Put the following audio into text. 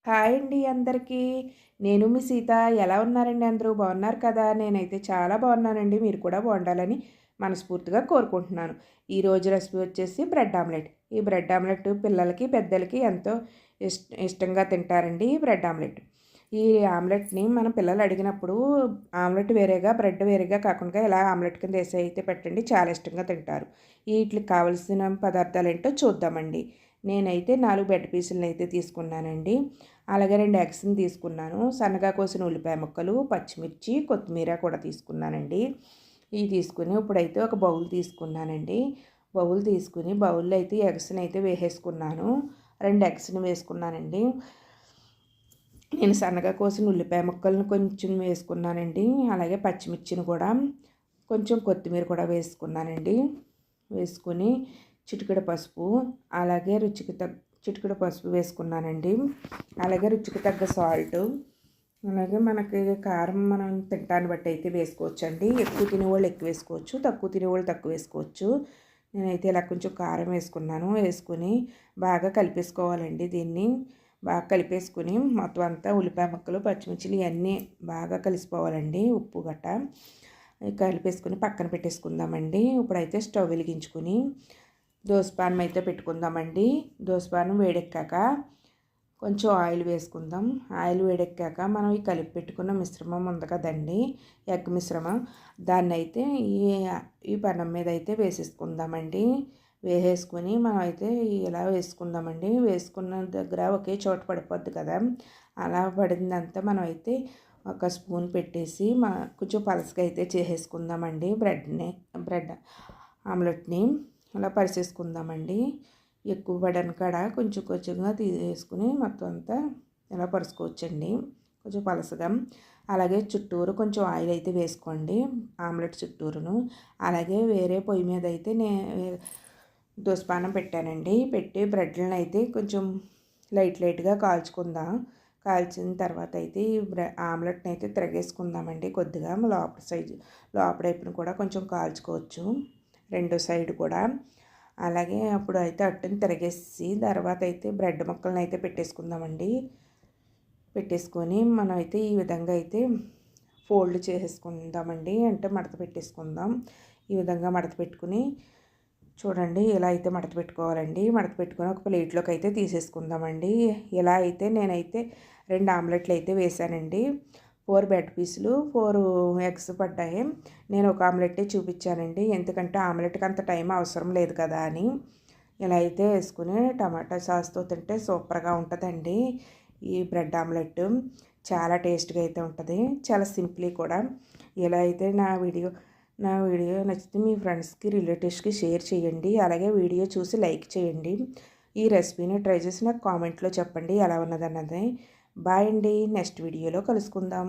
Hi అండి అందరికీ. నేను మీ సీత. ఎలా ఉన్నారండి అందరూ? బాగున్నారు కదా? నేనైతే చాలా బాగున్నానండి. మీరు కూడా బాగుండాలని మనస్ఫూర్తిగా కోరుకుంటున్నాను. ఈరోజు రెసిపీ వచ్చేసి బ్రెడ్ ఆమ్లెట్. ఈ బ్రెడ్ ఆమ్లెట్ పిల్లలకి, పెద్దలకి ఎంతో ఇష్టంగా తింటారండి ఈ బ్రెడ్ ఆమ్లెట్. ఈ ఆమ్లెట్ని మన పిల్లలు అడిగినప్పుడు ఆమ్లెట్ వేరేగా, బ్రెడ్ వేరేగా కాకుండా ఇలా ఆమ్లెట్ కింద వేసి అయితే పెట్టండి, చాలా ఇష్టంగా తింటారు. వీటికి కావలసిన పదార్థాలు ఏంటో చూద్దామండి. నేనైతే 4 బ్రెడ్ పీసులను అయితే తీసుకున్నానండి. అలాగే 2 ఎగ్స్‌ని తీసుకున్నాను. సన్నగా కోసిన ఉల్లిపాయ ముక్కలు, పచ్చిమిర్చి, కొత్తిమీర కూడా తీసుకున్నానండి. ఇవి తీసుకుని ఇప్పుడైతే ఒక బౌల్ తీసుకున్నానండి. బౌల్ తీసుకుని బౌల్‌లో అయితే ఎగ్స్‌ని అయితే వేసేసుకున్నాను. 2 ఎగ్స్‌ని వేసుకున్నానండి. నేను సన్నగా కోసిన ఉల్లిపాయ ముక్కలను కొంచెం వేసుకున్నానండి. అలాగే పచ్చిమిర్చిని కూడా, కొంచెం కొత్తిమీర కూడా వేసుకున్నానండి. వేసుకొని చిటికెడు పసుపు, అలాగే చిటికెడు పసుపు వేసుకున్నానండి. అలాగే రుచికి తగ్గ సాల్టు, అలాగే మనకి కారం మనం తింటాన్ని బట్టి అయితే వేసుకోవచ్చండి. ఎక్కువ తినేవాళ్ళు ఎక్కువ వేసుకోవచ్చు, తక్కువ తినేవాళ్ళు తక్కువ వేసుకోవచ్చు. నేనైతే ఇలా కొంచెం కారం వేసుకున్నాను. వేసుకుని బాగా కలిపేసుకోవాలండి. దీన్ని బాగా కలిపేసుకుని మొత్తం అంతా ఉల్లిపాయ ముక్కలు, పచ్చిమిర్చిలు ఇవన్నీ బాగా కలిసిపోవాలండి. ఉప్పు గట్ట కలిపేసుకుని పక్కన పెట్టేసుకుందామండి. ఇప్పుడైతే స్టవ్ వెలిగించుకుని దోసపానం అయితే పెట్టుకుందామండి. దోసపానం వేడెక్కాక కొంచెం ఆయిల్ వేసుకుందాం. ఆయిల్ వేడెక్కాక మనం ఈ కలిపి పెట్టుకున్న మిశ్రమం ఉంది కదండి, ఎగ్ మిశ్రమం, దాన్ని అయితే ఈ పెనం మీద అయితే వేసేసుకుందామండి. వేసేసుకొని మనం అయితే ఇలా వేసుకుందామండి. వేసుకున్న దగ్గర ఒకే చోట పడిపోద్ది కదా, అలా పడిందంతా మనం అయితే ఒక స్పూన్ పెట్టేసి కొంచెం పలసగా అయితే చేసేసుకుందామండి. బ్రెడ్ ఆమ్లెట్ని అలా పరిచేసుకుందామండి. ఎక్కువ పడని కాడ కొంచెం కొంచెంగా తీసేసుకుని మొత్తం అంతా ఇలా పరుచుకోవచ్చండి, కొంచెం పలసగా. అలాగే చుట్టూరు కొంచెం ఆయిల్ అయితే వేసుకోండి, ఆమ్లెట్ చుట్టూరును. అలాగే వేరే పొయ్యి మీద అయితే దోసపానం పెట్టానండి. పెట్టి బ్రెడ్లను అయితే కొంచెం లైట్గా కాల్చుకుందాం. కాల్చిన తర్వాత అయితే ఈ ఆమ్లెట్ని అయితే తిరగేసుకుందామండి. కొద్దిగా లోపల వైపును కూడా కొంచెం కాల్చుకోవచ్చు, రెండో సైడ్ కూడా. అలాగే అప్పుడు అయితే అట్టుని తిరగేసి తర్వాత అయితే బ్రెడ్ ముక్కలను అయితే పెట్టేసుకుందామండి. పెట్టేసుకొని మనం అయితే ఈ విధంగా అయితే ఫోల్డ్ చేసేసుకుందామండి, అంటే మడత పెట్టేసుకుందాం. ఈ విధంగా మడత పెట్టుకుని చూడండి, ఇలా అయితే మడత పెట్టుకోవాలండి. మడత పెట్టుకొని ఒక ప్లేట్లోకి అయితే తీసేసుకుందామండి. ఇలా అయితే నేనైతే 2 ఆమ్లెట్లు అయితే వేసానండి. 4 బ్రెడ్ పీసులు, 4 ఎగ్స్ పడ్డాయి. నేను ఒక ఆమ్లెట్టే చూపించానండి, ఎందుకంటే ఆమ్లెట్కి అంత టైం అవసరం లేదు కదా అని. ఇలా అయితే వేసుకుని టమాటా సాస్తో తింటే సూపర్గా ఉంటుందండి ఈ బ్రెడ్ ఆమ్లెట్. చాలా టేస్ట్గా అయితే ఉంటుంది, చాలా సింపుల్ కూడా. ఇలా అయితే నా వీడియో నచ్చితే మీ ఫ్రెండ్స్కి, రిలేటివ్స్కి షేర్ చేయండి. అలాగే వీడియో చూసి లైక్ చేయండి. ఈ రెసిపీని ట్రై చేసి నాకు కామెంట్లో చెప్పండి ఎలా ఉన్నదన్నది. బాయ్ అండి, నెక్స్ట్ వీడియోలో కలుసుకుందాం.